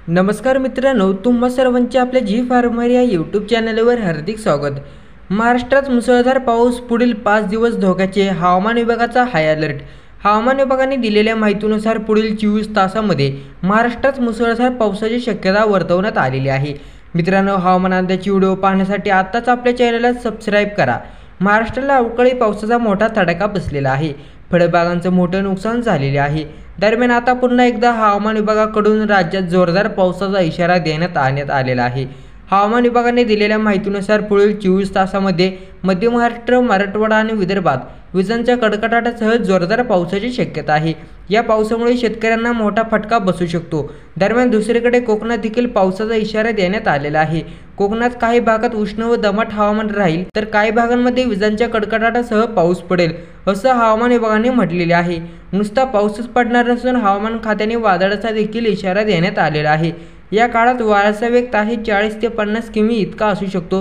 नमस्कार मित्रांनो, तुम्हा सर्वांचे आपल्या जी फार्मर या यूट्यूब चॅनलवर हार्दिक स्वागत। महाराष्ट्रात मुसळधार पाऊस पुढील 5 दिवस धोक्याचे, हवामान विभागाचा हाय अलर्ट। हवामान विभागाने दिलेल्या माहितीनुसार पुढील 24 तासांमध्ये महाराष्ट्रात मुसळधार पावसाची शक्यता वर्तवण्यात आलेली आहे। मित्रांनो, हवामान अंदाजाची व्हिडिओ पाहण्यासाठी आत्ताच आपल्या चॅनलला सबस्क्राईब करा। महाराष्ट्राला अवकाळी पावसाचा मोठा तडाखा बसलेला आहे। फळबागांचं मोठं नुकसान झालेले आहे। दरम्यान आता पुन्हा एकदा हवामान विभागाकडून राज्यात जोरदार पावसाचा इशारा देण्यात आलेला आहे। हवामान विभागाने दिलेल्या माहितीनुसार पुढील 24 तासांमध्ये मध्य महाराष्ट्र, मराठवाडा आणि विदर्भात विजांच्या कडकडाटासह जोरदार पावसाची शक्यता आहे। या पावसामुळे शेतकऱ्यांना मोठा फटका बसू शकतो। दरम्यान दुसरीकडे कोकणात देखील पावसाचा इशारा देण्यात आलेला आहे। कोकणात काही भागात उष्ण व दमट हवामान राहील, तर काही भागांमध्ये विजांच्या कडकडाटासह पाऊस पडेल, असं हवामान विभागाने म्हटलेले आहे। नुसता पाऊसच पडणार नसून हवामान खात्याने वादळाचा देखील इशारा देण्यात आलेला आहे। या काळात वाऱ्याचा वेग ताशी 40 ते 50 किमी इतका असू शकतो।